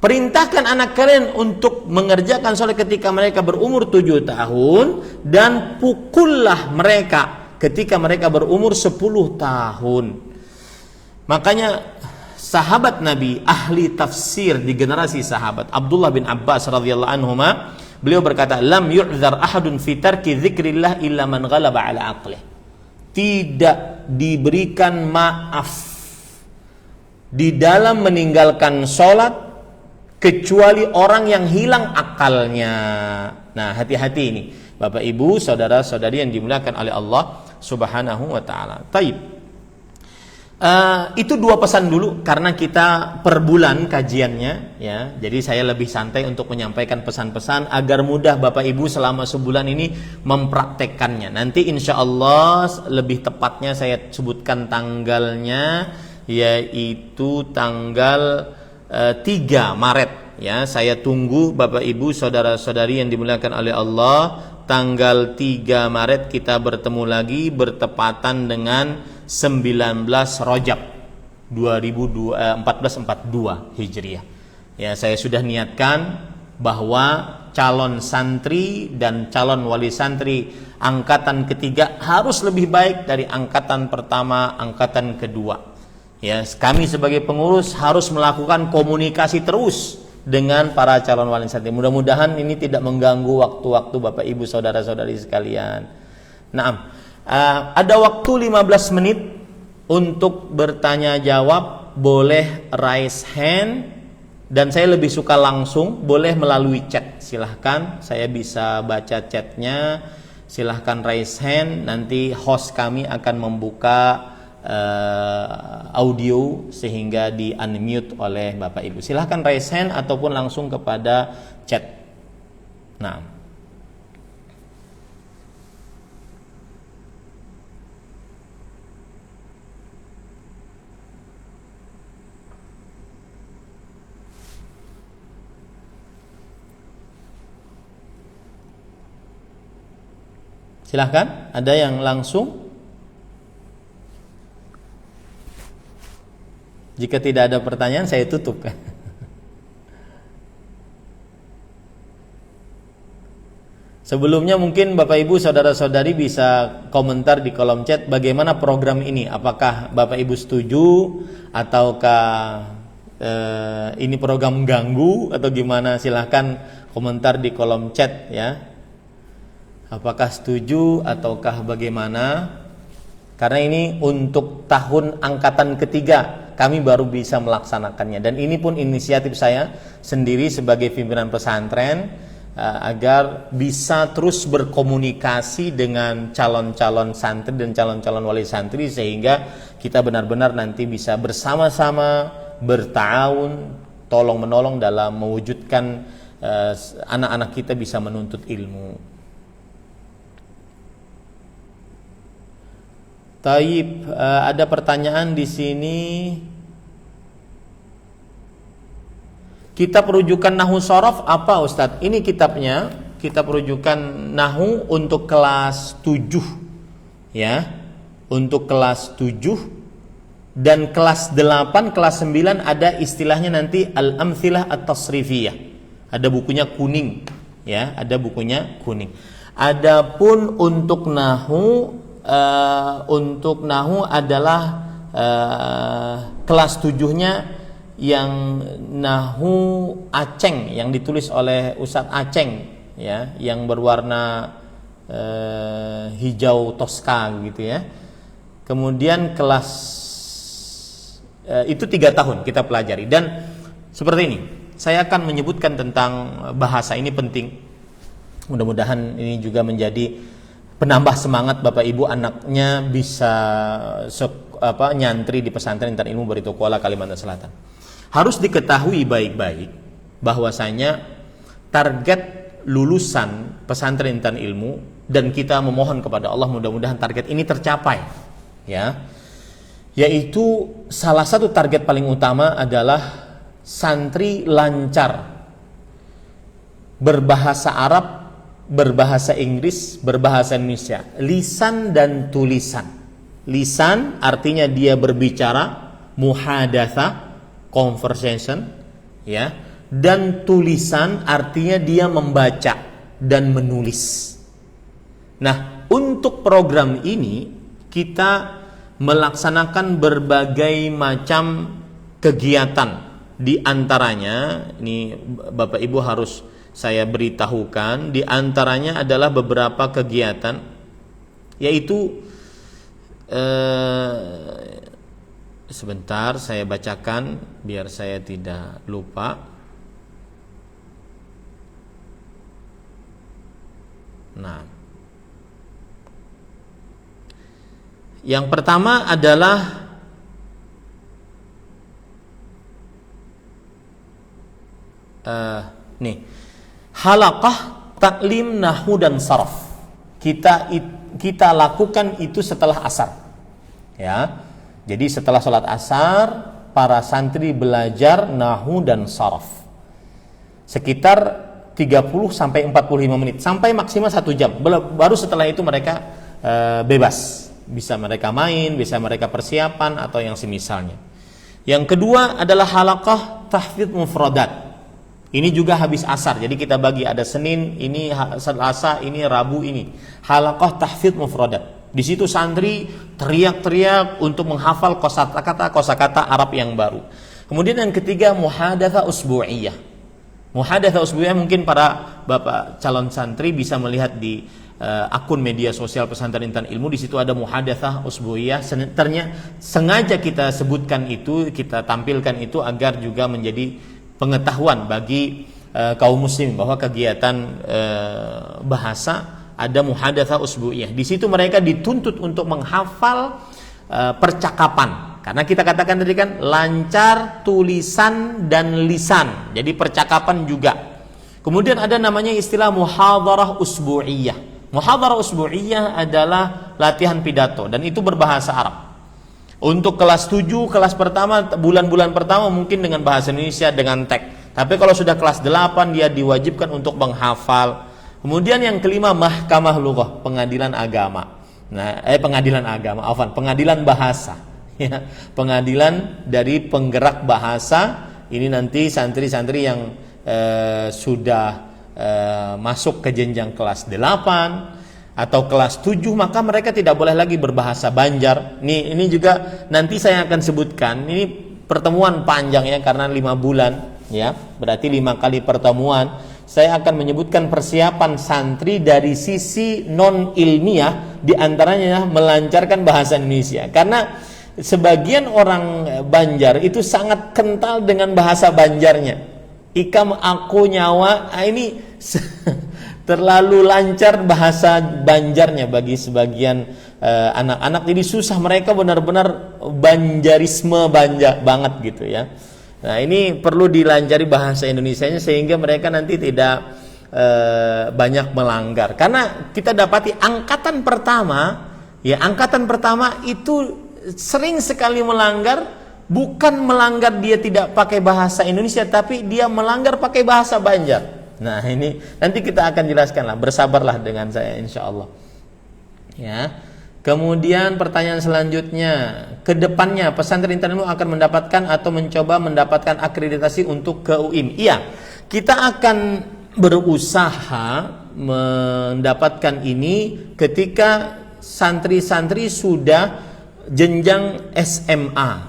Perintahkan anak kalian untuk mengerjakan sholat ketika mereka berumur 7 tahun, dan pukullah mereka ketika mereka berumur 10 tahun. Makanya sahabat Nabi, ahli tafsir di generasi sahabat, Abdullah bin Abbas radhiyallahu anhuma, beliau berkata, lam yu'dzar ahadun fi tarki dzikrillah illa man ghalaba ala aqlih. Tidak diberikan maaf di dalam meninggalkan sholat kecuali orang yang hilang akalnya. Nah, hati-hati ini Bapak Ibu, saudara-saudari yang dimuliakan oleh Allah Subhanahu wa taala. Taib. Itu 2 pesan dulu karena kita per bulan kajiannya ya. Jadi saya lebih santai untuk menyampaikan pesan-pesan agar mudah Bapak Ibu selama sebulan ini mempraktekkannya. Nanti insya Allah lebih tepatnya saya sebutkan tanggalnya, yaitu tanggal 3 Maret ya. Saya tunggu Bapak Ibu saudara-saudari yang dimuliakan oleh Allah. Tanggal 3 Maret kita bertemu lagi bertepatan dengan 19 Rajab 1442 Hijriah. Ya, saya sudah niatkan bahwa calon santri dan calon wali santri angkatan ketiga harus lebih baik dari angkatan pertama, angkatan kedua. Ya, kami sebagai pengurus harus melakukan komunikasi terus dengan para calon wali santri. Mudah-mudahan ini tidak mengganggu waktu-waktu Bapak Ibu saudara-saudari sekalian. Nah, ada waktu 15 menit untuk bertanya jawab, boleh raise hand dan saya lebih suka langsung, boleh melalui chat. Silahkan, saya bisa baca chatnya. Silahkan raise hand, nanti host kami akan membuka audio sehingga di unmute oleh Bapak Ibu. Silahkan raise hand ataupun langsung kepada chat. Nah, silahkan, ada yang langsung? Jika tidak ada pertanyaan, saya tutup. Sebelumnya mungkin Bapak Ibu saudara-saudari bisa komentar di kolom chat bagaimana program ini. Apakah Bapak Ibu setuju ataukah ini program ganggu atau gimana? Silahkan komentar di kolom chat ya. Apakah setuju ataukah bagaimana? Karena ini untuk tahun angkatan ketiga kami baru bisa melaksanakannya, dan ini pun inisiatif saya sendiri sebagai pimpinan pesantren agar bisa terus berkomunikasi dengan calon-calon santri dan calon-calon wali santri sehingga kita benar-benar nanti bisa bersama-sama bertahun tolong menolong dalam mewujudkan anak-anak kita bisa menuntut ilmu. Taib, ada pertanyaan di sini. Kitab rujukan Nahwu Shorof apa Ustadz? Ini kitabnya, kitab rujukan Nahwu untuk kelas 7 ya. Untuk kelas 7 dan kelas 8, kelas 9 ada istilahnya nanti Al-Amthilah At-Tasrifiyah. Ada bukunya kuning ya, ada bukunya kuning. Adapun untuk Nahwu adalah kelas 7-nya yang Nahwu Aceng yang ditulis oleh Ustadz Aceng ya, yang berwarna hijau toska gitu ya. Kemudian kelas itu 3 tahun kita pelajari, dan seperti ini saya akan menyebutkan tentang bahasa ini penting. Mudah-mudahan ini juga menjadi penambah semangat Bapak Ibu anaknya bisa nyantri di pesantren Intan Ilmu Barito Kuala Kalimantan Selatan. Harus diketahui baik-baik bahwasanya target lulusan pesantren Intan Ilmu, dan kita memohon kepada Allah mudah-mudahan target ini tercapai ya. Yaitu salah satu target paling utama adalah santri lancar berbahasa Arab, berbahasa Inggris, berbahasa Indonesia, lisan dan tulisan. Lisan artinya dia berbicara, muhadatsah, conversation ya, dan tulisan artinya dia membaca dan menulis. Nah, untuk program ini kita melaksanakan berbagai macam kegiatan. Di antaranya, ini Bapak Ibu harus saya beritahukan, di antaranya adalah beberapa kegiatan, yaitu sebentar saya bacakan biar saya tidak lupa. Nah, yang pertama adalah Nih, halaqah taklim nahwu dan saraf. Kita lakukan itu setelah asar. Ya. Jadi setelah sholat asar, para santri belajar nahwu dan saraf. Sekitar 30 sampai 45 menit, sampai maksimal 1 jam. Baru setelah itu mereka bebas. Bisa mereka main, bisa mereka persiapan atau yang semisalnya. Yang kedua adalah halaqah tahfidz mufradat. Ini juga habis asar. Jadi kita bagi, ada Senin, ini Selasa, ini Rabu, ini halaqah tahfidz mufradat. Di situ santri teriak-teriak untuk menghafal kosakata Arab yang baru. Kemudian yang ketiga muhadatsah usbu'iyah. Muhadatsah usbu'iyah mungkin para bapak calon santri bisa melihat di akun media sosial Pesantren Intan Ilmu. Di situ ada muhadatsah usbu'iyah. Sengaja kita sebutkan itu, kita tampilkan itu agar juga menjadi pengetahuan bagi kaum muslim bahwa kegiatan bahasa ada muhadatsah usbu'iyah. Di situ mereka dituntut untuk menghafal percakapan. Karena kita katakan tadi kan lancar tulisan dan lisan. Jadi percakapan juga. Kemudian ada namanya istilah muhadharah usbu'iyah. Muhadharah usbu'iyah adalah latihan pidato dan itu berbahasa Arab. Untuk kelas 7, kelas pertama, bulan-bulan pertama mungkin dengan bahasa Indonesia dengan teks. Tapi kalau sudah kelas 8 dia diwajibkan untuk menghafal. Kemudian yang kelima mahkamah lughah, pengadilan agama. Pengadilan bahasa. Ya, pengadilan dari penggerak bahasa. Ini nanti santri-santri yang sudah masuk ke jenjang kelas 8 atau kelas 7, maka mereka tidak boleh lagi berbahasa Banjar. Ini juga nanti saya akan sebutkan. Ini pertemuan panjang ya, karena 5 bulan ya, berarti 5 kali pertemuan. Saya akan menyebutkan persiapan santri dari sisi non ilmiah, diantaranya melancarkan bahasa Indonesia. Karena sebagian orang Banjar itu sangat kental dengan bahasa Banjarnya. Ikam, aku, nyawa, ini terlalu lancar bahasa Banjarnya bagi sebagian anak-anak. Jadi susah, mereka benar-benar Banjarisme banget gitu ya. Nah ini perlu dilancari bahasa Indonesianya sehingga mereka nanti tidak banyak melanggar. Karena kita dapati angkatan pertama itu sering sekali melanggar. Bukan melanggar dia tidak pakai bahasa Indonesia, tapi dia melanggar pakai bahasa Banjar. Nah ini nanti kita akan jelaskan lah, bersabarlah dengan saya insya Allah. Ya. Kemudian pertanyaan selanjutnya, kedepannya pesantren Intan Ilmu akan mendapatkan atau mencoba mendapatkan akreditasi untuk ke UIM. Iya, kita akan berusaha mendapatkan ini ketika santri-santri sudah jenjang SMA.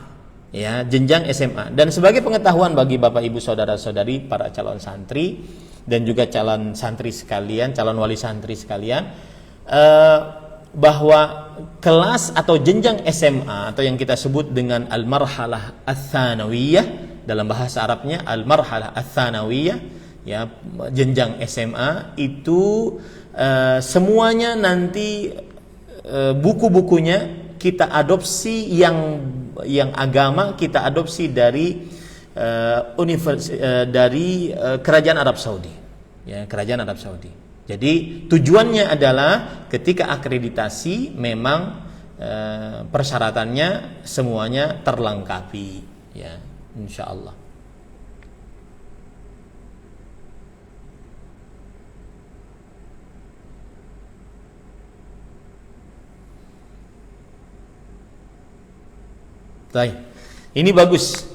Ya, jenjang SMA. Dan sebagai pengetahuan bagi Bapak Ibu saudara-saudari para calon santri dan juga calon santri sekalian, calon wali santri sekalian, bahwa kelas atau jenjang SMA atau yang kita sebut dengan al-marhalah ats-tsanawiyah, dalam bahasa Arabnya al-marhalah ats-tsanawiyah, ya, jenjang SMA itu semuanya nanti buku-bukunya kita adopsi, yang agama kita adopsi dari kerajaan Arab Saudi, ya, kerajaan Arab Saudi. Jadi tujuannya adalah ketika akreditasi memang persyaratannya semuanya terlengkapi, ya, insya Allah. Baik, ini bagus.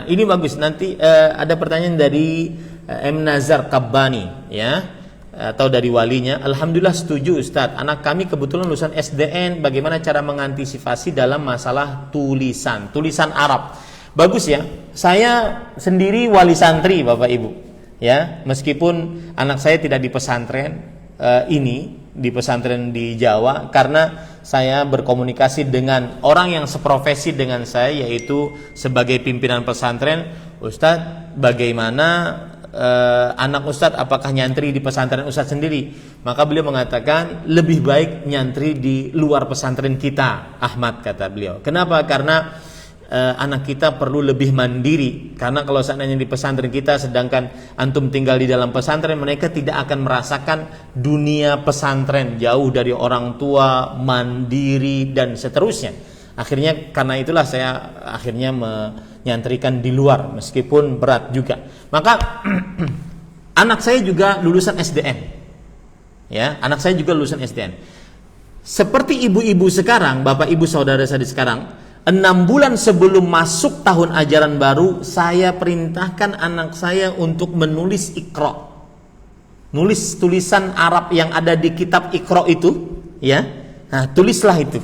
Ini bagus. Nanti ada pertanyaan dari M. Nazar Kabbani, ya, atau dari walinya. Alhamdulillah setuju Ustadz. Anak kami kebetulan lulusan SDN. Bagaimana cara mengantisipasi dalam masalah tulisan Arab? Bagus ya. Saya sendiri wali santri Bapak Ibu. Ya, meskipun anak saya tidak di pesantren di pesantren di Jawa, karena saya berkomunikasi dengan orang yang seprofesi dengan saya, yaitu sebagai pimpinan pesantren. Ustadz, bagaimana anak Ustadz, apakah nyantri di pesantren Ustadz sendiri? Maka beliau mengatakan lebih baik nyantri di luar pesantren kita, Ahmad, kata beliau. Kenapa? Karena anak kita perlu lebih mandiri, karena kalau seandainya di pesantren kita sedangkan antum tinggal di dalam pesantren, mereka tidak akan merasakan dunia pesantren, jauh dari orang tua, mandiri dan seterusnya. Akhirnya karena itulah saya akhirnya menyantrikan di luar meskipun berat juga. Maka anak saya juga lulusan SDN. Ya, anak saya juga lulusan SDN. Seperti ibu-ibu sekarang, bapak ibu saudara saya sekarang, 6 bulan sebelum masuk tahun ajaran baru, saya perintahkan anak saya untuk menulis Iqra. Nulis tulisan Arab yang ada di kitab Iqra itu, ya. Nah, tulislah itu.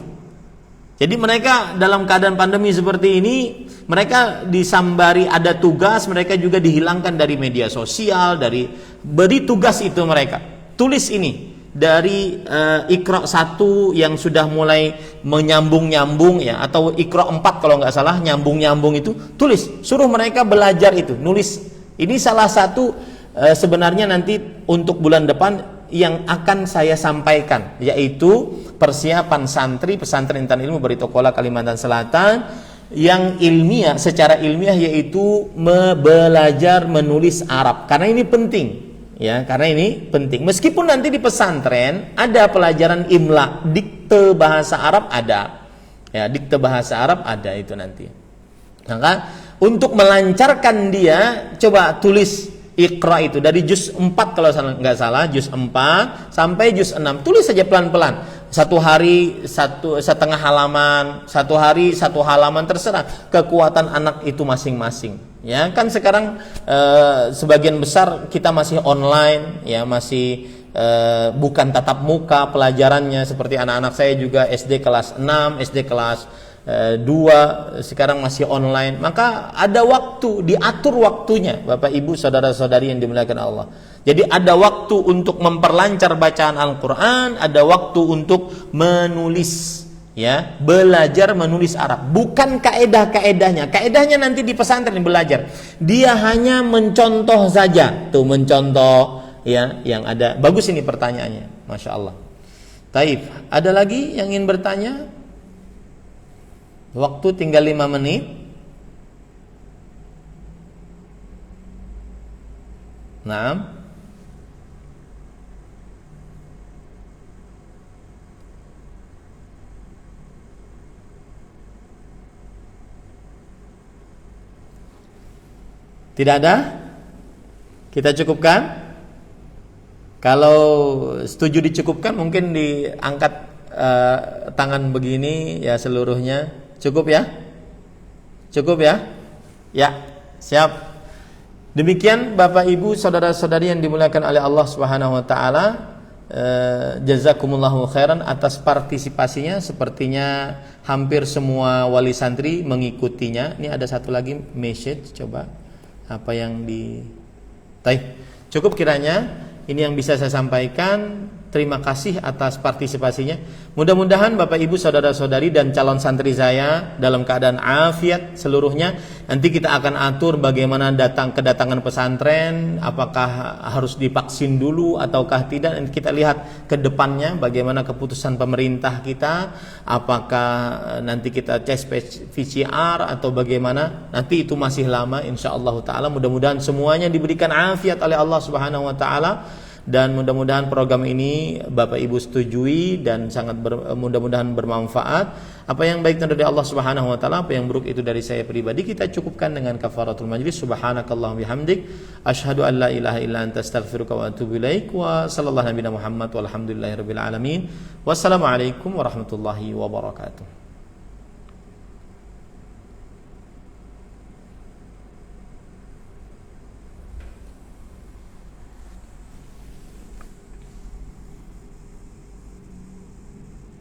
Jadi mereka dalam keadaan pandemi seperti ini, mereka disambari ada tugas, mereka juga dihilangkan dari media sosial, dari beri tugas itu mereka. Tulis ini. Dari Iqra 1 yang sudah mulai menyambung-nyambung ya, atau Iqra 4 kalau nggak salah, nyambung-nyambung itu, tulis, suruh mereka belajar itu, nulis. Ini salah satu sebenarnya nanti untuk bulan depan yang akan saya sampaikan, yaitu persiapan santri pesantren Intan Ilmu Baritokola Kalimantan Selatan yang ilmiah, secara ilmiah, yaitu belajar menulis Arab, karena ini penting. Ya, karena ini penting. Meskipun nanti di pesantren ada pelajaran imla, dikte bahasa Arab ada. Ya, dikte bahasa Arab ada itu nanti. Maka untuk melancarkan dia, coba tulis Iqra itu dari juz 4 kalau nggak salah, juz 4 sampai juz 6. Tulis saja pelan-pelan. Satu hari setengah halaman, satu hari satu halaman, terserah kekuatan anak itu masing-masing. Ya, kan sekarang sebagian besar kita masih online, ya, masih bukan tatap muka pelajarannya, seperti anak-anak saya juga SD kelas 6, SD kelas 2 sekarang masih online. Maka ada waktu, diatur waktunya, Bapak Ibu saudara-saudari yang dimuliakan Allah. Jadi ada waktu untuk memperlancar bacaan Al-Qur'an, ada waktu untuk menulis, ya, belajar menulis Arab. Bukan kaedah-kaedahnya. Kaedahnya nanti di pesantren belajar. Dia hanya mencontoh saja. Tuh mencontoh, ya, yang ada. Bagus ini pertanyaannya, Masya Allah. Taib, ada lagi yang ingin bertanya? Waktu tinggal 5 menit. Nah, tidak ada? Kita cukupkan? Kalau setuju dicukupkan, mungkin diangkat tangan begini ya seluruhnya. Cukup ya? Cukup ya? Ya, siap. Demikian Bapak Ibu saudara-saudari yang dimuliakan oleh Allah Subhanahu wa taala. Jazakumullahu khairan atas partisipasinya. Sepertinya hampir semua wali santri mengikutinya. Ini ada satu lagi message, coba apa yang di cukup kiranya. Ini yang bisa saya sampaikan. Terima kasih atas partisipasinya. Mudah-mudahan Bapak Ibu saudara-saudari dan calon santri saya dalam keadaan afiat seluruhnya. Nanti kita akan atur bagaimana kedatangan pesantren, apakah harus divaksin dulu ataukah tidak. Dan kita lihat ke depannya bagaimana keputusan pemerintah kita, apakah nanti kita tes PCR atau bagaimana. Nanti itu masih lama insyaallah taala. Mudah-mudahan semuanya diberikan afiat oleh Allah Subhanahu wa taala. Dan mudah-mudahan program ini Bapak Ibu setujui dan sangat mudah-mudahan bermanfaat. Apa yang baik dari Allah Subhanahu wa taala, apa yang buruk itu dari saya pribadi. Kita cukupkan dengan kafaratul majlis. Subhanakallahumma bihamdik, asyhadu an la ilaha illa anta astaghfiruka wa atubu ilaik. Wa sallallahu nabiyana Muhammad walhamdulillahirabbil alamin. Wassalamualaikum warahmatullahi wabarakatuh.